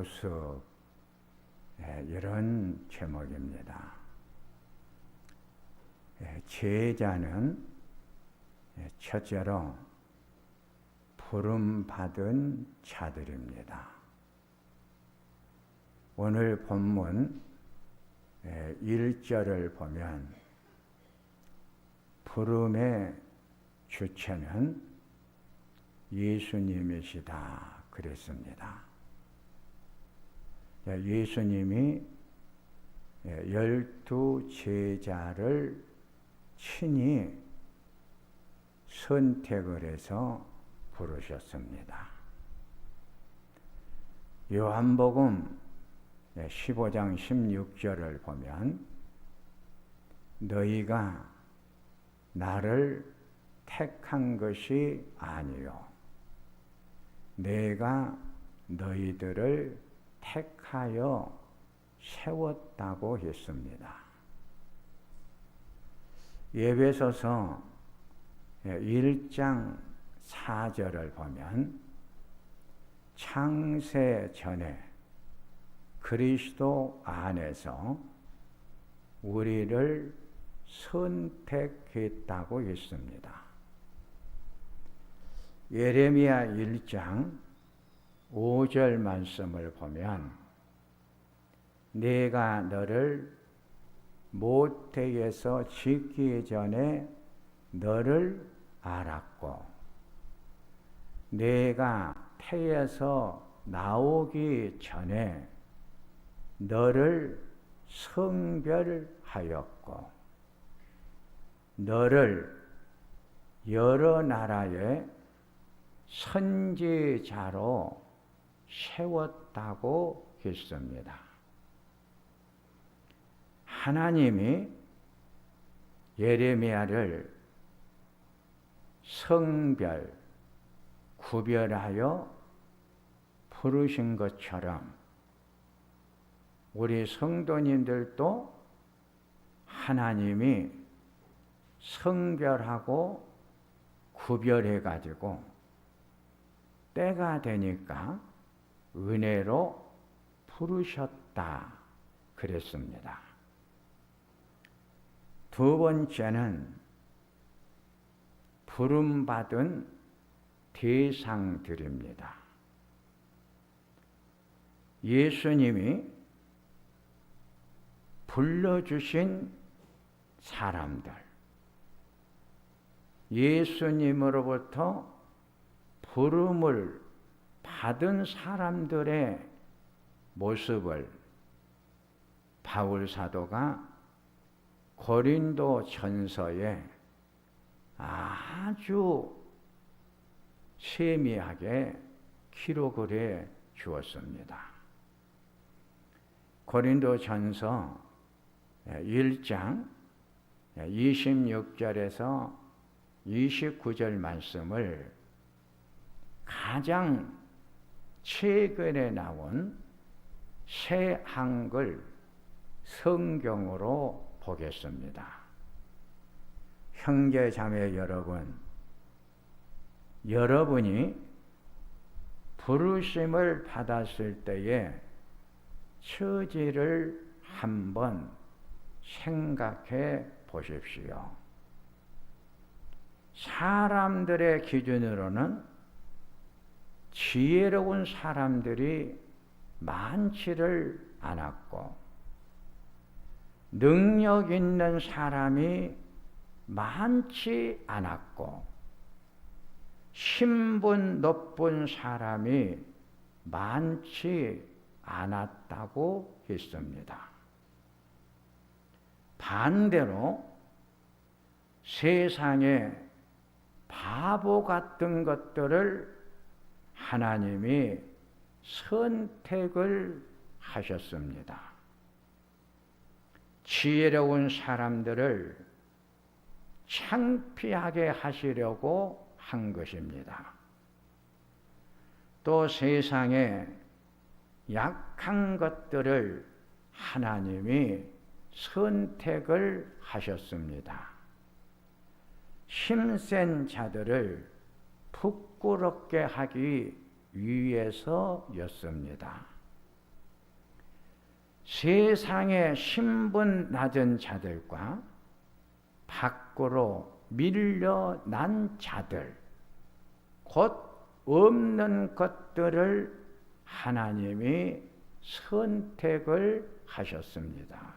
모습, 이런 제목입니다. 제자는 첫째로 부름받은 자들입니다. 오늘 본문 1절을 보면 부름의 주체는 예수님이시다 그랬습니다. 예수님이 12 제자를 친히 선택을 해서 부르셨습니다. 요한복음 15장 16절을 보면 너희가 나를 택한 것이 아니요 내가 너희들을 택하여 세웠다고 했습니다. 에베소서 1장 4절을 보면 창세 전에 그리스도 안에서 우리를 선택했다고 했습니다. 예레미야 1장 5절 말씀을 보면 내가 너를 모태에서 짓기 전에 너를 알았고 내가 태에서 나오기 전에 너를 성별하였고 너를 여러 나라의 선지자로 세웠다고 했습니다. 하나님이 예레미야를 성별, 구별하여 부르신 것처럼 우리 성도님들도 하나님이 성별하고 구별해가지고 때가 되니까 은혜로 부르셨다 그랬습니다. 두 번째는 부름받은 대상들입니다. 예수님이 불러주신 사람들, 예수님으로부터 부름을 받은 사람들의 모습을 바울 사도가 고린도 전서에 아주 세미하게 기록을 해 주었습니다. 고린도 전서 1장 26절에서 29절 말씀을 가장 최근에 나온 새 한글 성경으로 보겠습니다. 형제 자매 여러분, 여러분이 부르심을 받았을 때의 처지를 한번 생각해 보십시오. 사람들의 기준으로는 지혜로운 사람들이 많지를 않았고 능력 있는 사람이 많지 않았고 신분 높은 사람이 많지 않았다고 했습니다. 반대로 세상에 바보 같은 것들을 하나님이 선택을 하셨습니다. 지혜로운 사람들을 창피하게 하시려고 한 것입니다. 또 세상에 약한 것들을 하나님이 선택을 하셨습니다. 힘센 자들을 부끄럽게 하기 위해서였습니다. 세상의 신분 낮은 자들과 밖으로 밀려난 자들, 곧 없는 것들을 하나님이 선택을 하셨습니다.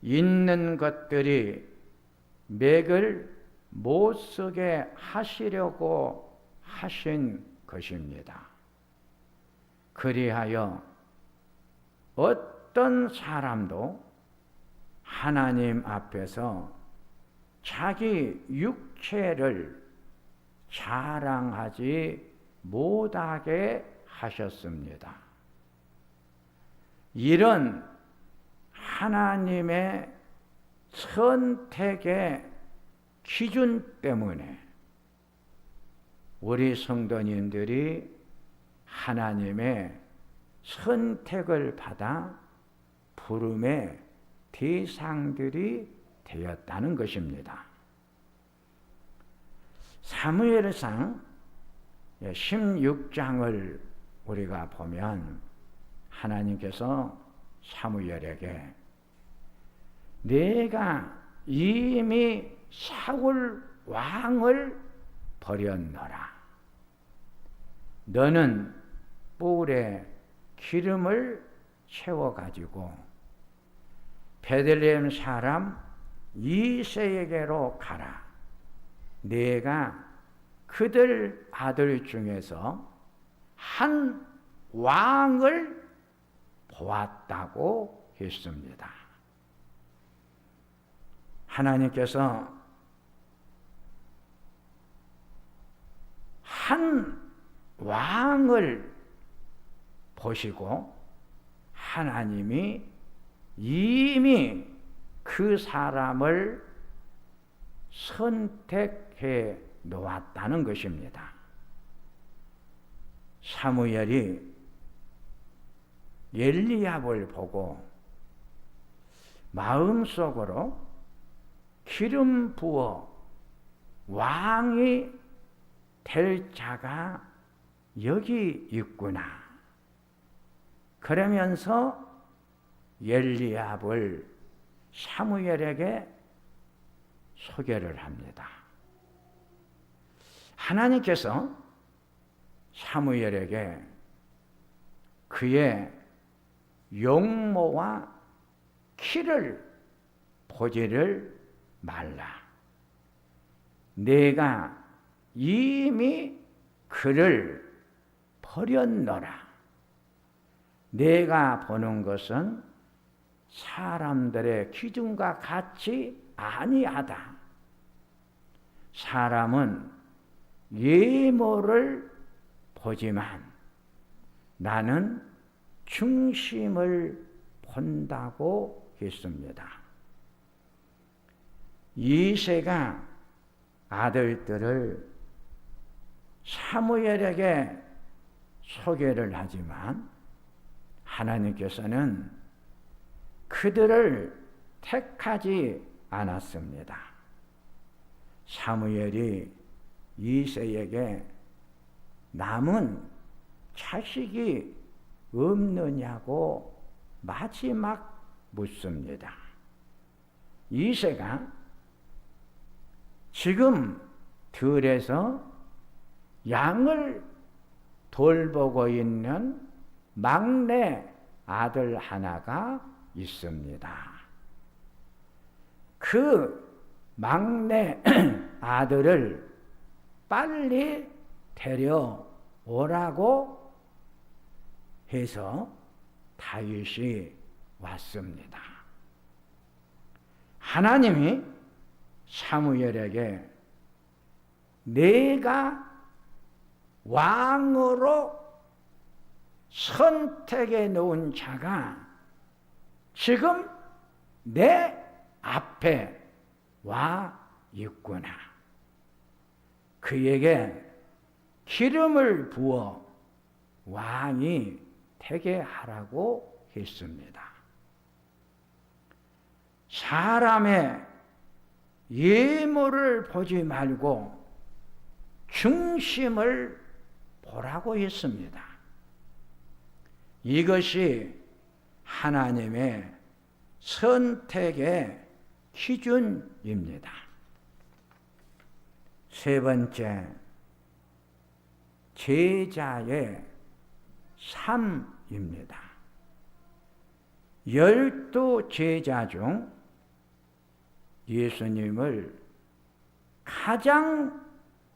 있는 것들이 맥을 못 서게 하시려고 하신 것입니다. 그리하여 어떤 사람도 하나님 앞에서 자기 육체를 자랑하지 못하게 하셨습니다. 이런 하나님의 선택의 기준 때문에 우리 성도님들이 하나님의 선택을 받아 부름의 대상들이 되었다는 것입니다. 사무엘상 16장을 우리가 보면 하나님께서 사무엘에게 내가 이미 사울 왕을 버렸노라. 너는 뿔에 기름을 채워가지고 베들레헴 사람 이새에게로 가라. 내가 그들 아들 중에서 한 왕을 보았다고 했습니다. 하나님께서 한 왕을 보시고 하나님이 이미 그 사람을 선택해 놓았다는 것입니다. 사무엘이 엘리압을 보고 마음속으로 기름 부어 왕이 될 자가 여기 있구나. 그러면서 엘리압을 사무엘에게 소개를 합니다. 하나님께서 사무엘에게 그의 용모와 키를 보지를 말라. 내가 이미 그를 버렸노라. 내가 보는 것은 사람들의 기준과 같이 아니하다. 사람은 외모를 보지만 나는 중심을 본다고 했습니다. 이새가 아들들을 사무엘에게 소개를 하지만 하나님께서는 그들을 택하지 않았습니다. 사무엘이 이새에게 남은 자식이 없느냐고 마지막 묻습니다. 이새가 지금 들에서 양을 돌보고 있는 막내 아들 하나가 있습니다. 그 막내 아들을 빨리 데려오라고 해서 다윗이 왔습니다. 하나님이 사무엘에게 내가 왕으로 선택해 놓은 자가 지금 내 앞에 와 있구나. 그에게 기름을 부어 왕이 되게 하라고 했습니다. 사람의 외모를 보지 말고 중심을 보라고 했습니다. 이것이 하나님의 선택의 기준입니다. 세 번째, 제자의 삶입니다. 12 제자 중 예수님을 가장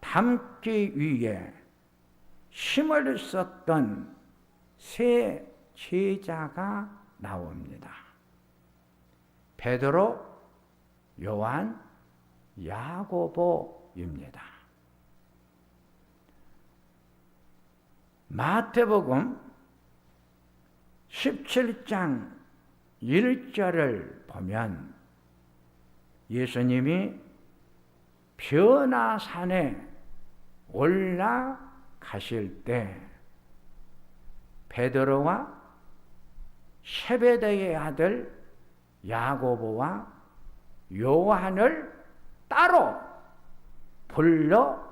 닮기 위해 힘을 썼던 세 제자가 나옵니다. 베드로, 요한, 야고보입니다. 마태복음 17장 1절을 보면 예수님이 변화산에 올라가실 때 베드로와 세베대의 아들 야고보와 요한을 따로 불러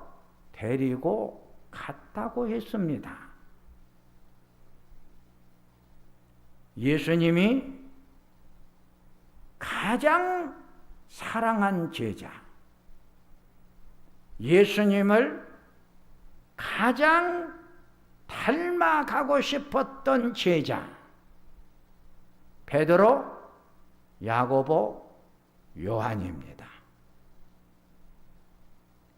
데리고 갔다고 했습니다. 예수님이 가장 사랑한 제자, 예수님을 가장 닮아가고 싶었던 제자, 베드로, 야고보, 요한입니다.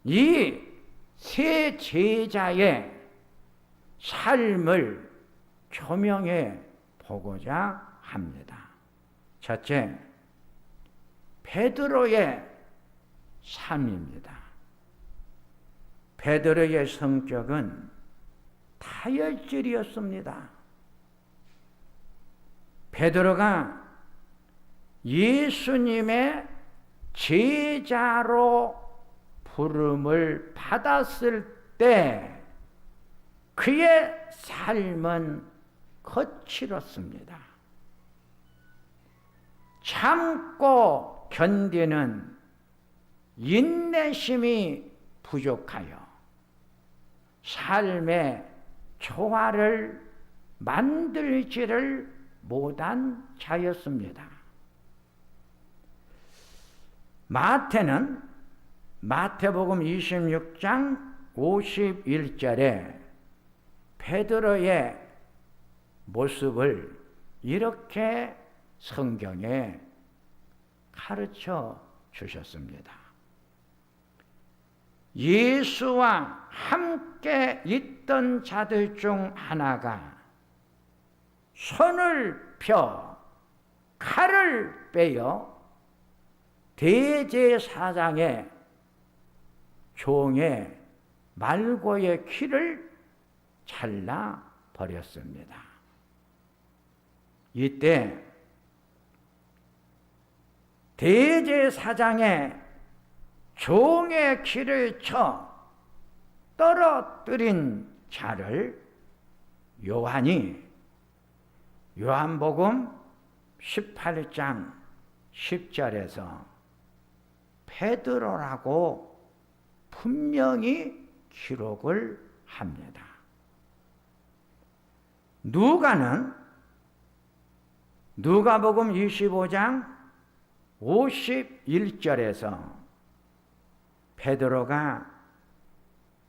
이 세 제자의 삶을 조명해 보고자 합니다. 첫째, 베드로의 삶입니다. 베드로의 성격은 다혈질이었습니다. 베드로가 예수님의 제자로 부름을 받았을 때 그의 삶은 거칠었습니다. 참고 견디는 인내심이 부족하여 삶의 조화를 만들지를 못한 자였습니다. 마태는 마태복음 26장 51절에 베드로의 모습을 이렇게 성경에 가르쳐 주셨습니다. 예수와 함께 있던 자들 중 하나가 손을 펴 칼을 빼어 대제사장의 종의 말고의 귀를 잘라 버렸습니다. 이때 대제사장의 종의 귀를 쳐 떨어뜨린 자를 요한이 요한복음 18장 10절에서 베드로라고 분명히 기록을 합니다. 누가는 누가복음 25장 51절에서 베드로가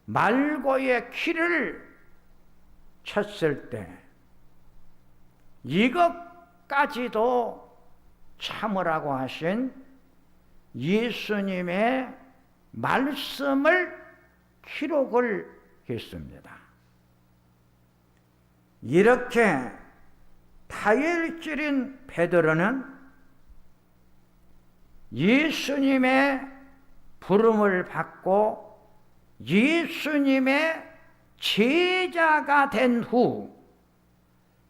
말고의 귀를 쳤을 때 이것까지도 참으라고 하신 예수님의 말씀을 기록을 했습니다. 이렇게 다혈질인 베드로는 예수님의 부름을 받고 예수님의 제자가 된 후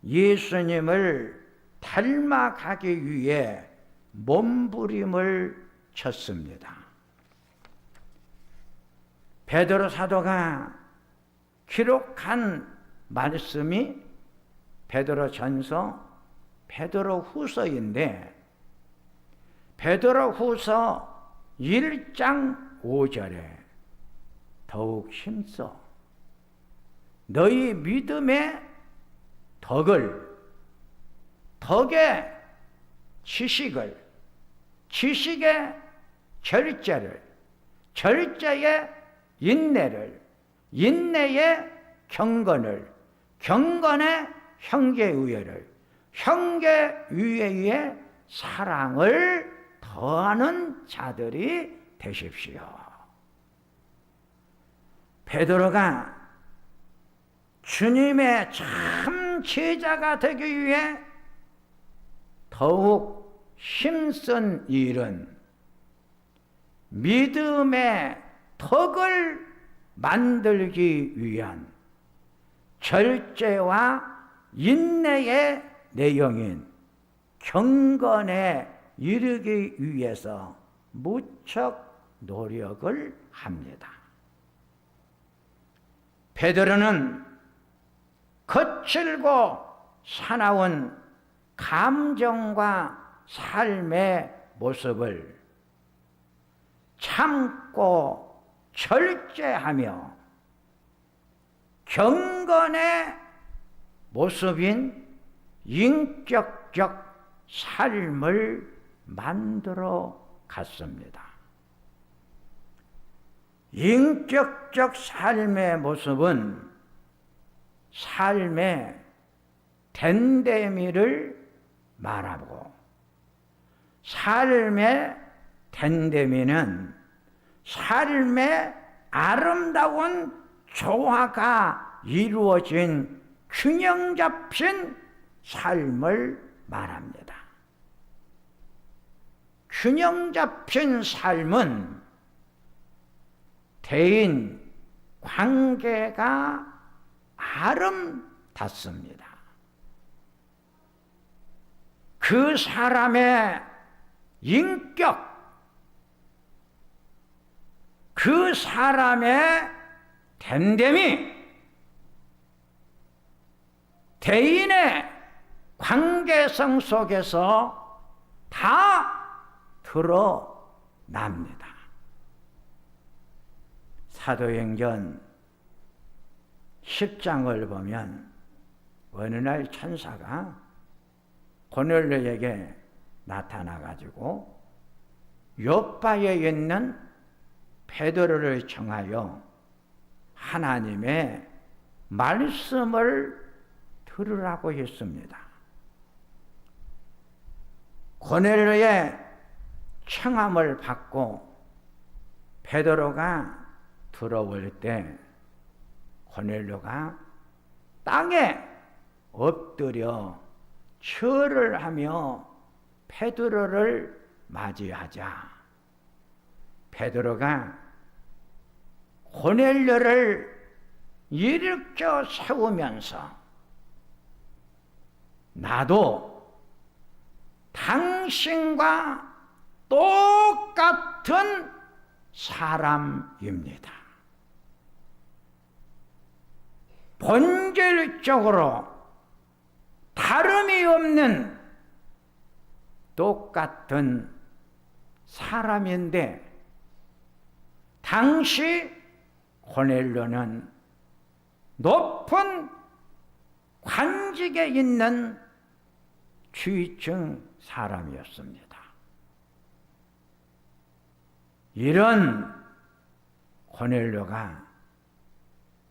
예수님을 닮아가기 위해 몸부림을 쳤습니다. 베드로 사도가 기록한 말씀이 베드로 전서, 베드로 후서인데 베드로 후서 1장 5절에 더욱 힘써 너희 믿음의 덕을 덕의 지식을, 지식의 절제를, 절제의 인내를, 인내의 경건을, 경건의 형제의회를, 형제의회의 사랑을 더하는 자들이 되십시오. 베드로가 주님의 참 제자가 되기 위해 더욱 힘쓴 일은 믿음의 덕을 만들기 위한 절제와 인내의 내용인 경건에 이르기 위해서 무척 노력을 합니다. 베드로는 거칠고 사나운 감정과 삶의 모습을 참고 절제하며 경건의 모습인 인격적 삶을 만들어 갔습니다. 인격적 삶의 모습은 삶의 됨됨이를 말하고, 삶의 됨됨이는 삶의 아름다운 조화가 이루어진 균형 잡힌 삶을 말합니다. 균형 잡힌 삶은 대인 관계가 아름답습니다. 그 사람의 인격, 그 사람의 됨됨이, 대인의 관계성 속에서 다 드러납니다. 사도행전 10장을 보면 어느 날 천사가 고넬료에게 나타나가지고 요빠에 있는 베드로를 청하여 하나님의 말씀을 들으라고 했습니다. 고넬료의 청함을 받고 베드로가 들어올 때 고넬료가 땅에 엎드려 절을 하며 베드로를 맞이하자 베드로가 고넬료를 일으켜 세우면서 나도 당신과 똑같은 사람입니다. 본질적으로 다름이 없는 똑같은 사람인데 당시 고넬료는 높은 관직에 있는 취층 사람이었습니다. 이런 고넬료가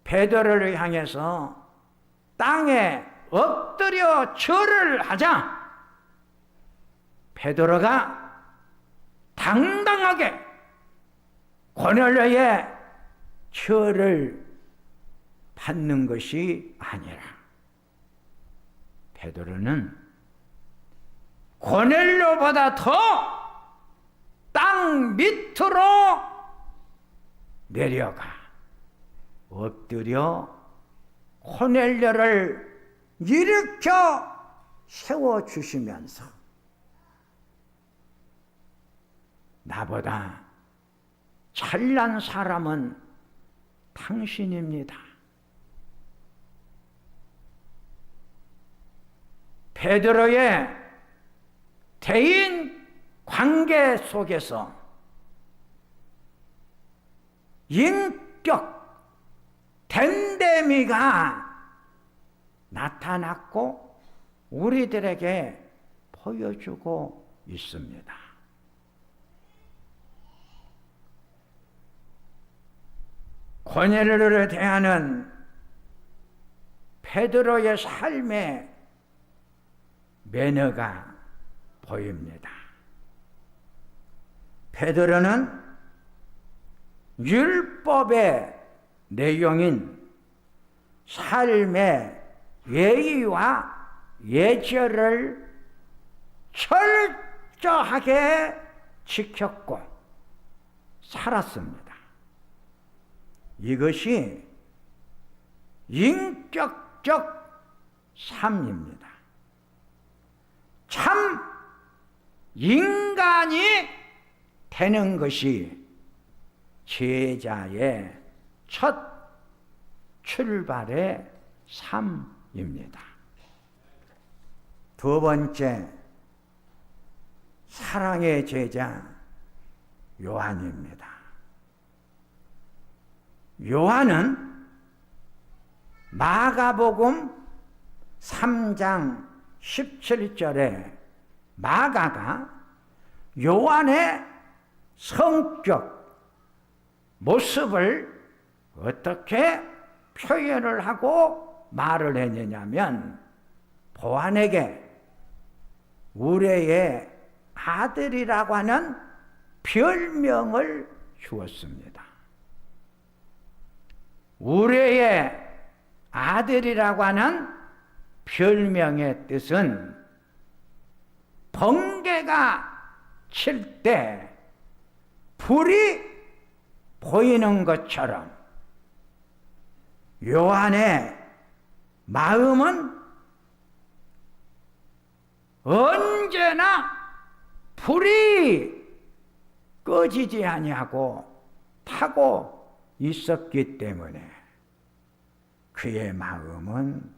베드로를 향해서 땅에 엎드려 절을 하자 베드로가 당당하게 고넬료의 절을 받는 것이 아니라 베드로는 고넬료보다 더 땅 밑으로 내려가 엎드려 고넬료를 일으켜 세워주시면서 나보다 잘난 사람은 당신입니다. 베드로의 대인 관계 속에서 인격 됨됨이가 나타났고 우리들에게 보여주고 있습니다. 고넬료를 대하는 베드로의 삶의 매너가 보입니다. 베드로는 율법의 내용인 삶의 예의와 예절을 철저하게 지켰고 살았습니다. 이것이 인격적 삶입니다. 참 인간이 되는 것이 제자의 첫 출발의 삶입니다. 두 번째, 사랑의 제자 요한입니다. 요한은 마가복음 3장 17절에 마가가 요한의 성격, 모습을 어떻게 표현을 하고 말을 했느냐면 보안에게 우레의 아들이라고 하는 별명을 주었습니다. 우레의 아들이라고 하는 별명의 뜻은 번개가 칠 때 불이 보이는 것처럼 요한의 마음은 언제나 불이 꺼지지 아니하고 타고 있었기 때문에 그의 마음은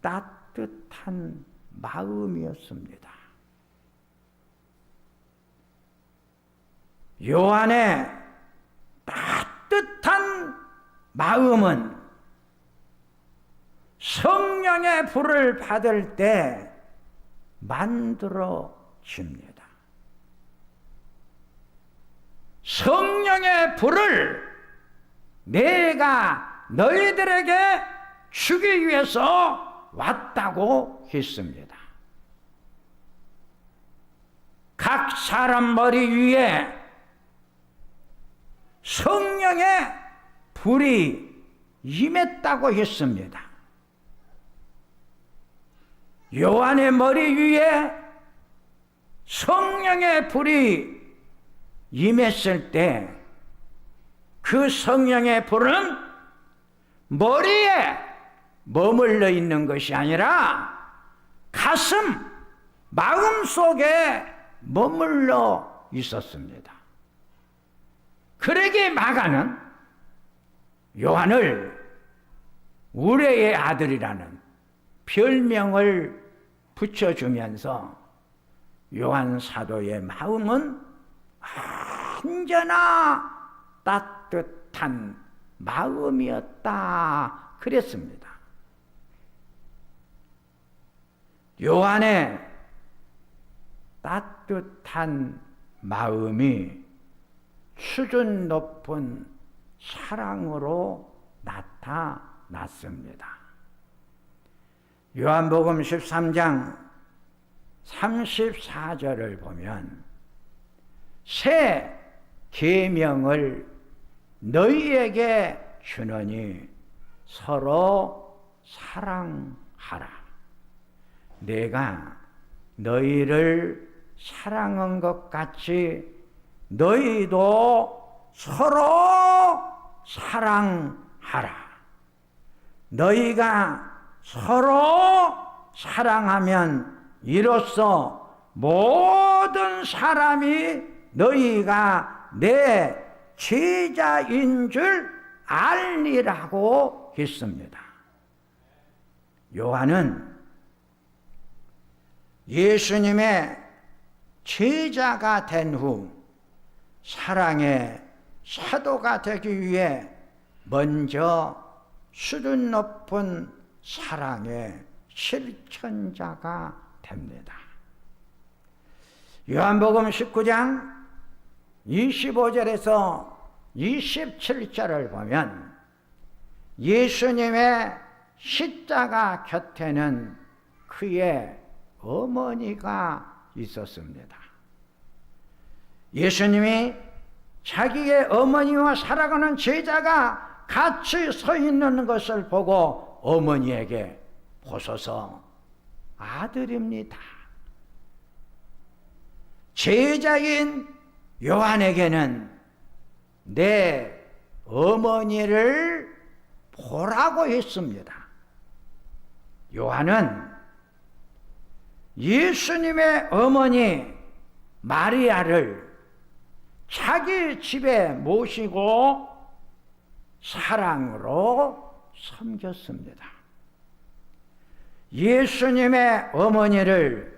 따뜻한 마음이었습니다. 요한의 따뜻한 마음은 성령의 불을 받을 때 만들어집니다. 성령의 불을 내가 너희들에게 주기 위해서 왔다고 했습니다. 각 사람 머리 위에 성령의 불이 임했다고 했습니다. 요한의 머리 위에 성령의 불이 임했을 때 그 성령의 불은 머리에 머물러 있는 것이 아니라 가슴, 마음 속에 머물러 있었습니다. 그러기에 마가는 요한을 우레의 아들이라는 별명을 붙여주면서 요한 사도의 마음은 언제나 따뜻한 마음이었다 그랬습니다. 요한의 따뜻한 마음이 수준 높은 사랑으로 나타났습니다. 요한복음 13장 34절을 보면 새 계명을 너희에게 주노니 서로 사랑하라. 내가 너희를 사랑한 것 같이 너희도 서로 사랑하라. 너희가 서로 사랑하면 이로써 모든 사람이 너희가 내 제자인 줄 알리라고 했습니다. 요한은 예수님의 제자가 된 후 사랑의 사도가 되기 위해 먼저 수준 높은 사랑의 실천자가 됩니다. 요한복음 19장 25절에서 27절을 보면 예수님의 십자가 곁에는 그의 어머니가 있었습니다. 예수님이 자기의 어머니와 살아가는 제자가 같이 서 있는 것을 보고 어머니에게 보소서, 아들입니다. 제자인 요한에게는 내 어머니를 보라고 했습니다. 요한은 예수님의 어머니 마리아를 자기 집에 모시고 사랑으로 섬겼습니다. 예수님의 어머니를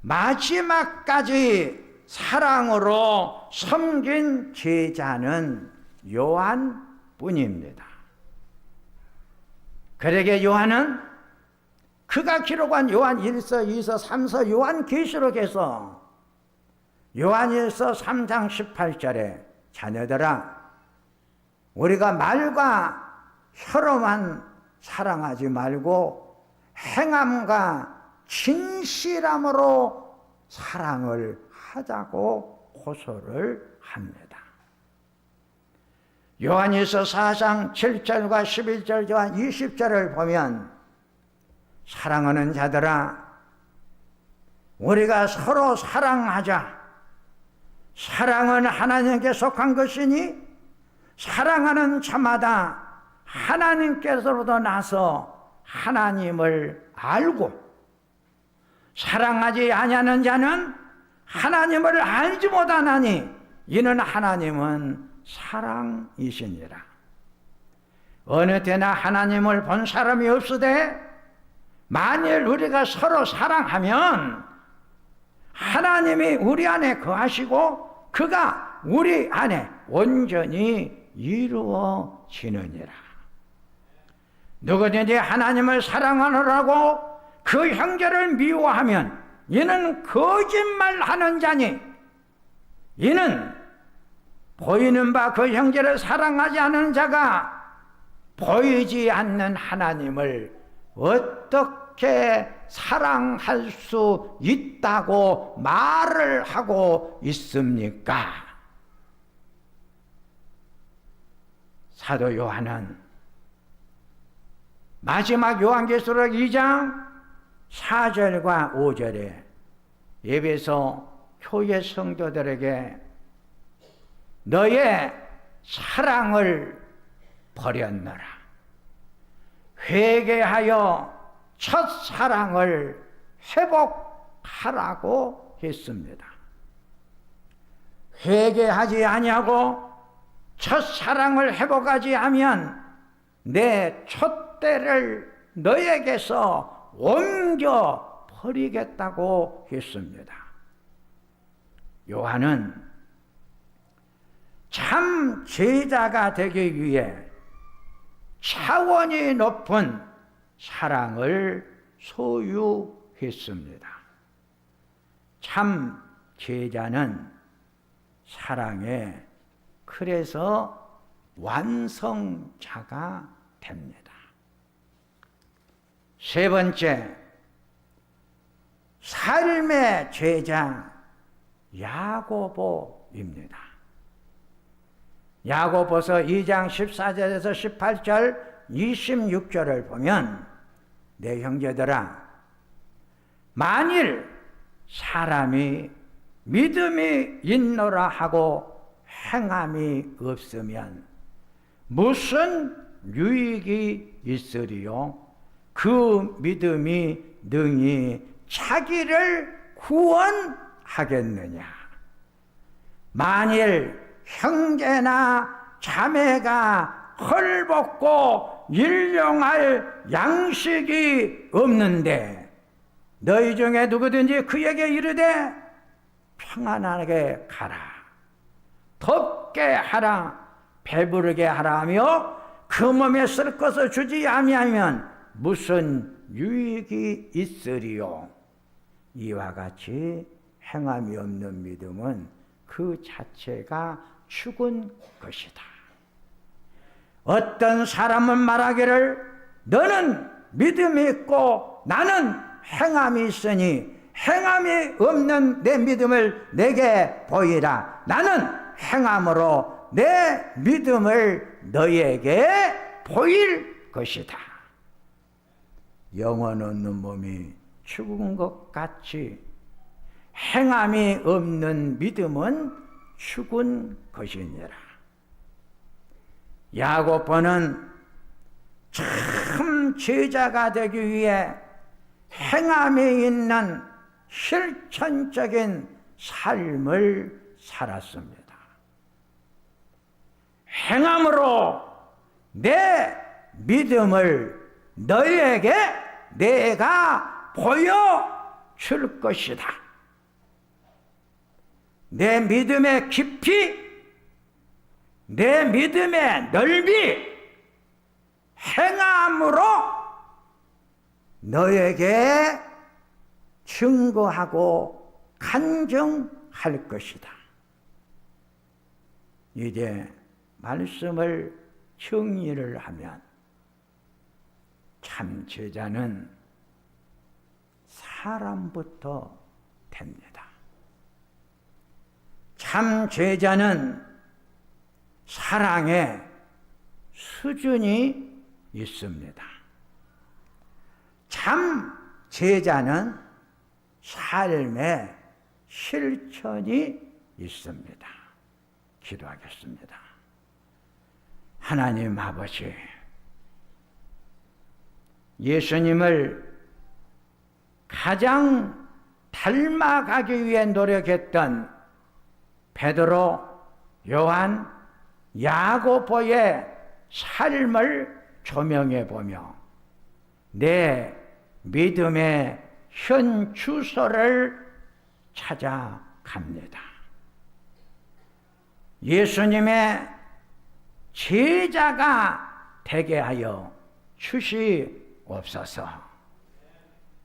마지막까지 사랑으로 섬긴 제자는 요한뿐입니다. 그러게 요한은 그가 기록한 요한 1서, 2서, 3서, 요한계시록에서 요한 1서 3장 18절에 자녀들아, 우리가 말과 혀로만 사랑하지 말고 행함과 진실함으로 사랑을 하자고 호소를 합니다. 요한일서 4장 7절과 11절과 20절을 보면 사랑하는 자들아, 우리가 서로 사랑하자. 사랑은 하나님께 속한 것이니 사랑하는 자마다 하나님께서로부터 나서 하나님을 알고, 사랑하지 아니하는 자는 하나님을 알지 못하나니 이는 하나님은 사랑이시니라. 어느 때나 하나님을 본 사람이 없으되 만일 우리가 서로 사랑하면 하나님이 우리 안에 거하시고 그가 우리 안에 온전히 이루어지느니라. 누구든지 하나님을 사랑하느라고 그 형제를 미워하면 이는 거짓말하는 자니, 이는 보이는 바 그 형제를 사랑하지 않는 자가 보이지 않는 하나님을 어떻게 사랑할 수 있다고 말을 하고 있습니까? 사도 요한은 마지막 요한계시록 2장 4절과 5절에 예배소 교회 성도들에게 너의 사랑을 버렸노라. 회개하여 첫사랑을 회복하라고 했습니다. 회개하지 아니하고 첫사랑을 회복하지 하면 내 촛대를 너에게서 옮겨 버리겠다고 했습니다. 요한은 참 제자가 되기 위해 차원이 높은 사랑을 소유했습니다. 참 제자는 사랑의 그래서 완성자가 됩니다. 세 번째, 삶의 제자 야고보입니다. 야고보서 2장 14절에서 18절 26절을 보면 내 형제들아, 만일 사람이 믿음이 있노라 하고 행함이 없으면 무슨 유익이 있으리요? 그 믿음이 능히 자기를 구원하겠느냐? 만일 형제나 자매가 헐벗고 일용할 양식이 없는데 너희 중에 누구든지 그에게 이르되 평안하게 가라, 덥게 하라, 배부르게 하라 하며 그 몸에 쓸 것을 주지 아니하면 무슨 유익이 있으리요? 이와 같이 행함이 없는 믿음은 그 자체가 죽은 것이다. 어떤 사람은 말하기를 너는 믿음이 있고 나는 행함이 있으니 행함이 없는 내 믿음을 내게 보이라. 나는 행함으로 내 믿음을 너희에게 보일 것이다. 영혼 없는 몸이 죽은 것 같이 행함이 없는 믿음은 죽은 것이니라. 야고보는 참 제자가 되기 위해 행함이 있는 실천적인 삶을 살았습니다. 행함으로 내 믿음을 너희에게 내가 보여줄 것이다. 내 믿음의 깊이, 내 믿음의 넓이, 행함으로 너에게 증거하고 간증할 것이다. 이제 말씀을 정리를 하면 참 제자는 사람부터 됩니다. 참 제자는 사랑의 수준이 있습니다. 참 제자는 삶의 실천이 있습니다. 기도하겠습니다. 하나님 아버지, 예수님을 가장 닮아가기 위해 노력했던 베드로, 요한, 야고보의 삶을 조명해 보며 내 믿음의 현 주소를 찾아갑니다. 예수님의 제자가 되게 하여 주시옵소서.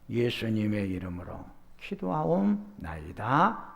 예수님의 이름으로 기도하옵나이다.